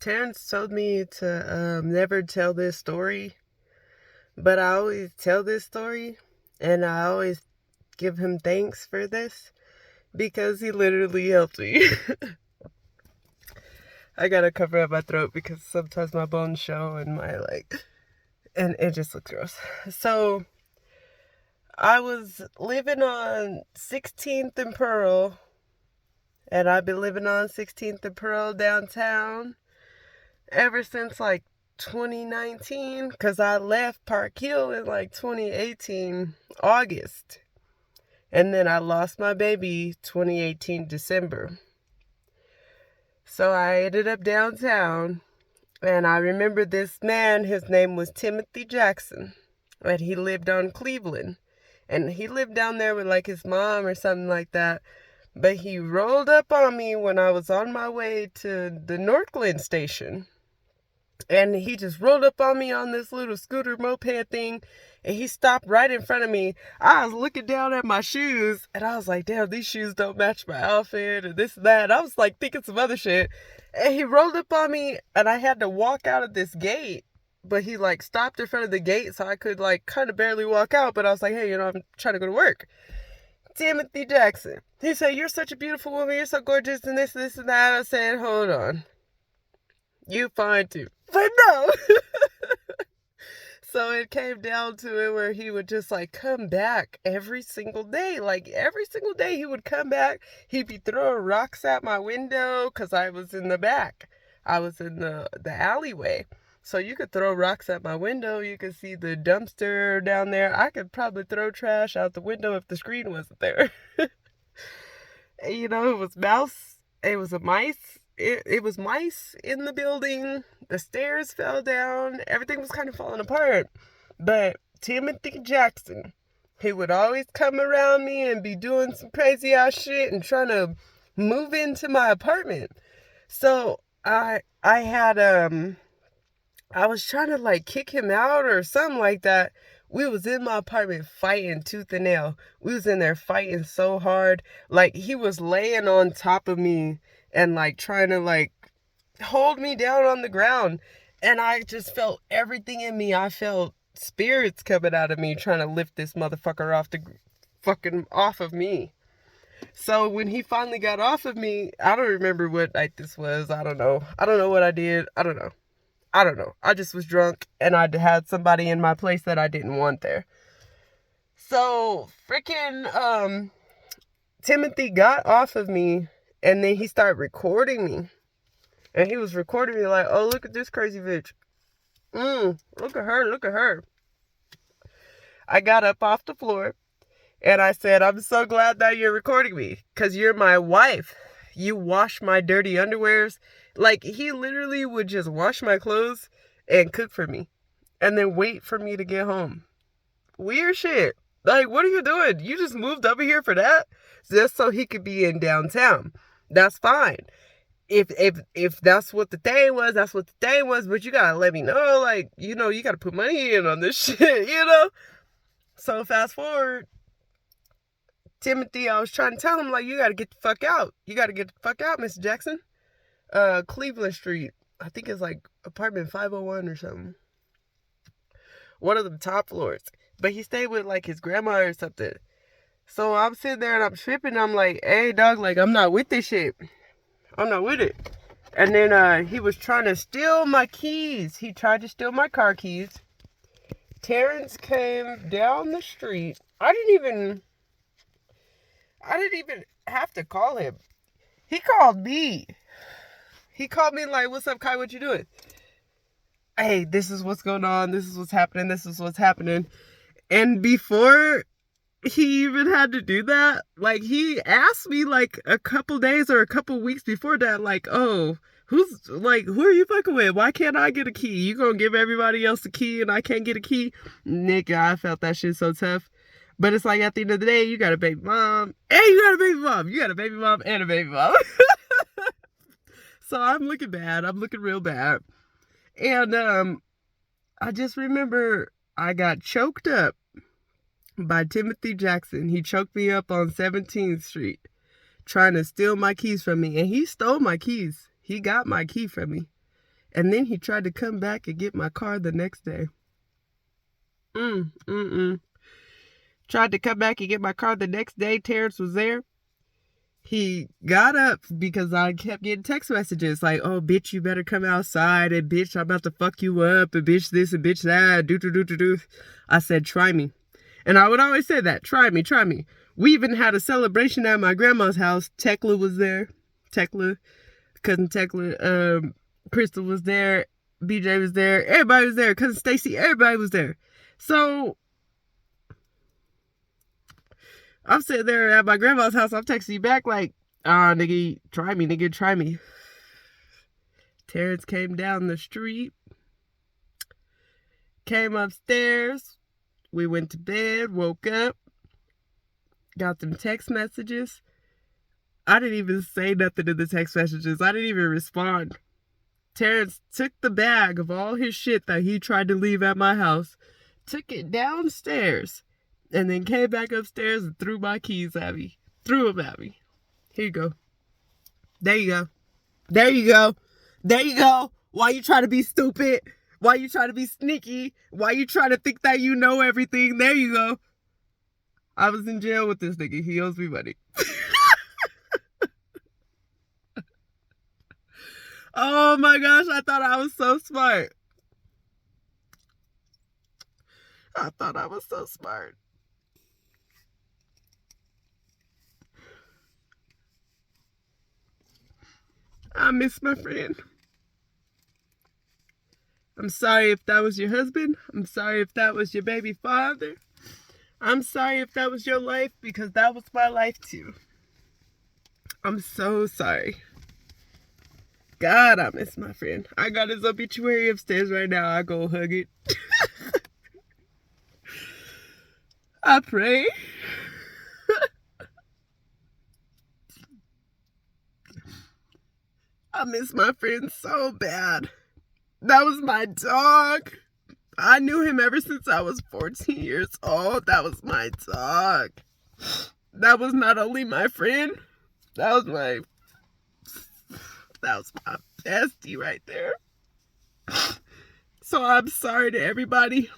Terrance told me to never tell this story, but I always tell this story, and I always give him thanks for this because he literally helped me. I gotta cover up my throat because sometimes my bones show and and it just looks gross. So I was living on 16th and Pearl, and I've been living on 16th and Pearl downtown ever since 2019, because I left Park Hill in 2018 August, and then I lost my baby 2018 December. So I ended up downtown, and I remember this man. His name was Timothy Jackson, and he lived on Cleveland, and he lived down there with his mom or something like that. But he rolled up on me when I was on my way to the Northland station. And he just rolled up on me on this little scooter moped thing, and he stopped right in front of me. I was looking down at my shoes, and I was like, damn, these shoes don't match my outfit, and this and that. I was thinking some other shit. And he rolled up on me, and I had to walk out of this gate. But he stopped in front of the gate, so I could kind of barely walk out. But I was like, hey, I'm trying to go to work. Timothy Jackson. He said, you're such a beautiful woman, you're so gorgeous, and this, and that. I said, hold on. You fine too. But no. So it came down to it where he would just come back every single day. Every single day he would come back. He'd be throwing rocks at my window because I was in the back. I was in the alleyway. So you could throw rocks at my window. You could see the dumpster down there. I could probably throw trash out the window if the screen wasn't there. It was mouse. It was a mice. It was mice in the building. The stairs fell down. Everything was kind of falling apart. But Timothy Jackson, he would always come around me and be doing some crazy ass shit and trying to move into my apartment. So I was trying to kick him out or something like that. We was in my apartment fighting tooth and nail. We was in there fighting so hard. He was laying on top of me and trying to hold me down on the ground. And I just felt everything in me. I felt spirits coming out of me trying to lift this motherfucker off of me. So when he finally got off of me, I don't remember what night this was. I don't know what I did. I don't know. I just was drunk, and I had somebody in my place that I didn't want there. So freaking Timothy got off of me, and then he started recording me. And he was recording me oh, look at this crazy bitch. Look at her. I got up off the floor, and I said, I'm so glad that you're recording me, because you're my wife. You wash my dirty underwears. He literally would just wash my clothes and cook for me, and then wait for me to get home. Weird shit. What are you doing? You just moved over here for that? Just so he could be in downtown. That's fine. If that's what the thing was, that's what the thing was. But you gotta let me know, you gotta put money in on this shit, So fast forward, Timothy, I was trying to tell him, you gotta get the fuck out. You gotta get the fuck out, Mr. Jackson. Cleveland Street. I think it's apartment 501 or something. One of the top floors. But he stayed with his grandma or something. So I'm sitting there and I'm tripping. I'm like, hey dog, I'm not with this shit. I'm not with it. And then he was trying to steal my keys. He tried to steal my car keys. Terrance came down the street. I didn't even have to call him. He called me. He called me what's up, Kai? What you doing? Hey, this is what's going on. This is what's happening. This is what's happening. And before he even had to do that, he asked me a couple days or a couple weeks before that, oh, who are you fucking with? Why can't I get a key? You gonna give everybody else a key and I can't get a key? Nigga, I felt that shit so tough. But it's at the end of the day, you got a baby mom. Hey, you got a baby mom. You got a baby mom and a baby mom. So I'm looking bad. I'm looking real bad. And I just remember I got choked up by Timothy Jackson. He choked me up on 17th Street, trying to steal my keys from me. And he stole my keys. He got my key from me. And then he tried to come back and get my car the next day. Tried to come back and get my car the next day. Terrance was there. He got up because I kept getting text messages like, oh, bitch, you better come outside. And bitch, I'm about to fuck you up. And bitch this and bitch that. Do. I said, try me. And I would always say that. Try me. We even had a celebration at my grandma's house. Tekla was there. Cousin Tekla. Crystal was there. BJ was there. Everybody was there. Cousin Stacy. Everybody was there. So I'm sitting there at my grandma's house. I'm texting you back like, nigga, try me. Terrance came down the street. Came upstairs. We went to bed. Woke up. Got them text messages. I didn't even say nothing in the text messages. I didn't even respond. Terrance took the bag of all his shit that he tried to leave at my house, took it downstairs, and then came back upstairs and threw my keys at me. Threw them at me. Here you go. There you go. Why you trying to be stupid? Why you trying to be sneaky? Why you trying to think that you know everything? There you go. I was in jail with this nigga. He owes me money. Oh my gosh, I thought I was so smart. I miss my friend. I'm sorry if that was your husband. I'm sorry if that was your baby father. I'm sorry if that was your life, because that was my life too. I'm so sorry. God, I miss my friend. I got his obituary upstairs right now. I go hug it. I pray. I miss my friend so bad. That was my dog. I knew him ever since I was 14 years old. That was my dog. That was not only my friend, that was my bestie right there. So I'm sorry to everybody.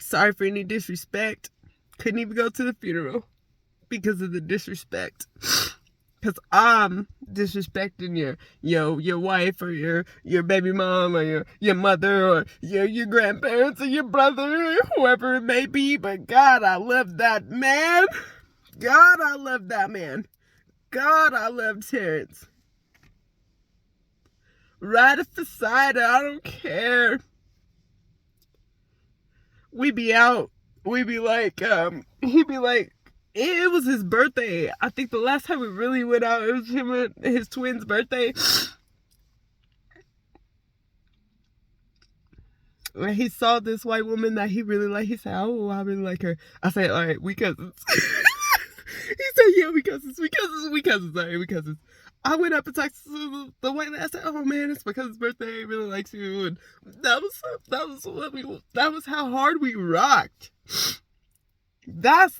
Sorry for any disrespect. Couldn't even go to the funeral because of the disrespect. Because I'm disrespecting your wife or your baby mom or your mother or your grandparents or your brother or whoever it may be. But God, I love that man. God, I love that man. God, I love Terrance. Right at the side, I don't care. We be out. We be like, he'd be like, it was his birthday. I think the last time we really went out, it was him and his twin's birthday. When he saw this white woman that he really liked, he said, oh, I really like her. I said, all right, we cousins. He said, yeah, we cousins. All right, we cousins. I went up and talked to the white lady. I said, oh man, it's my cousin's birthday. He really likes you. And that was how hard we rocked. That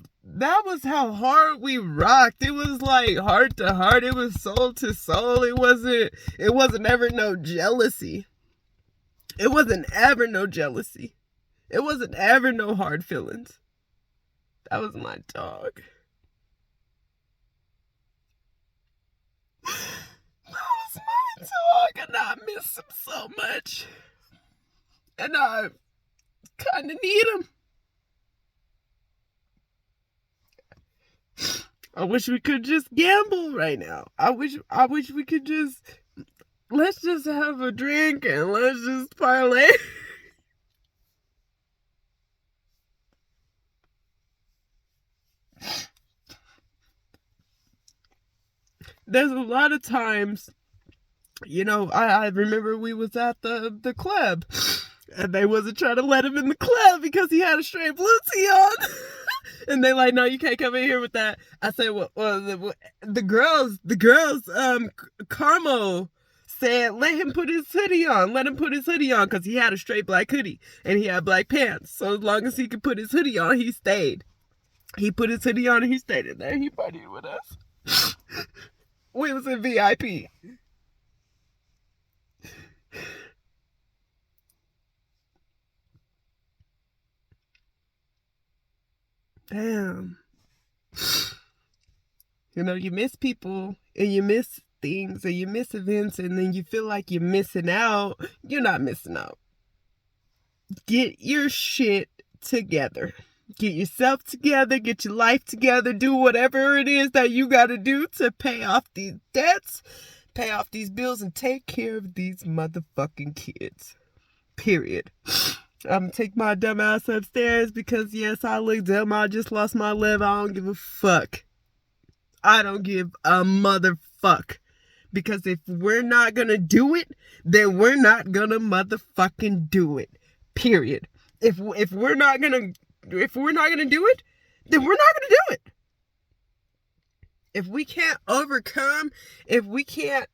was how hard we rocked. It was like heart to heart. It was soul to soul. It wasn't ever no jealousy. It wasn't ever no jealousy. It wasn't ever no hard feelings. That was my dog. That was my dog, and I miss him so much. And I kind of need him. I wish we could just gamble right now. I wish we could just, let's just have a drink and let's just parlay. There's a lot of times, I remember we was at the club and they wasn't trying to let him in the club because he had a straight blue tee on. And they like, no, you can't come in here with that. I said, well, the girls, Carmo said, let him put his hoodie on. Let him put his hoodie on because he had a straight black hoodie and he had black pants. So as long as he could put his hoodie on, he stayed. He put his hoodie on and he stayed in there. He partied with us. We was in VIP. Damn. You know, you miss people and you miss things and you miss events and then you feel like you're missing out. You're not missing out. Get your shit together. Get yourself together. Get your life together. Do whatever it is that you got to do to pay off these debts, pay off these bills, and take care of these motherfucking kids. Period. I'm gonna take my dumb ass upstairs because, yes, I look dumb. I just lost my leg. I don't give a fuck. I don't give a motherfuck. Because if we're not gonna do it, then we're not gonna motherfucking do it. Period. If we're not gonna do it, then we're not gonna do it. If we can't overcome, if we can't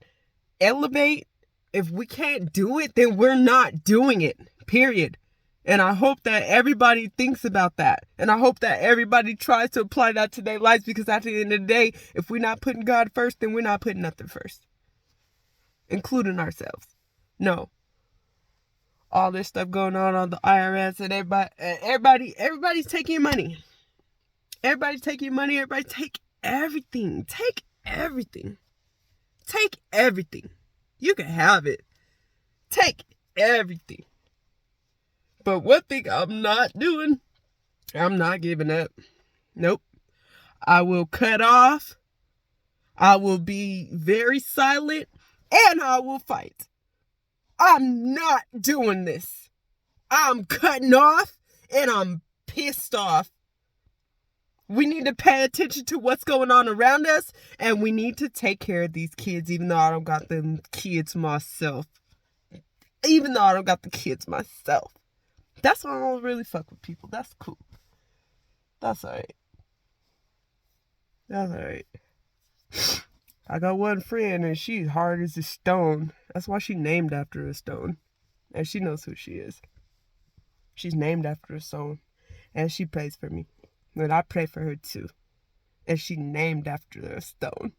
elevate, if we can't do it, then we're not doing it. Period. And I hope that everybody thinks about that. And I hope that everybody tries to apply that to their lives, because at the end of the day, if we're not putting God first, then we're not putting nothing first. Including ourselves. No. All this stuff going on the IRS and everybody's taking your money. Everybody's taking your money. Everybody take everything. Take everything. Take everything. You can have it. Take everything. But one thing I'm not doing, I'm not giving up. Nope. I will cut off. I will be very silent. And I will fight. I'm not doing this. I'm cutting off and I'm pissed off. We need to pay attention to what's going on around us, and we need to take care of these kids, even though I don't got them kids myself. That's why I don't really fuck with people. That's cool. That's alright. I got one friend and she's hard as a stone. That's why she named after a stone. And she knows who she is. She's named after a stone. And she prays for me. And I pray for her too. And she named after a stone.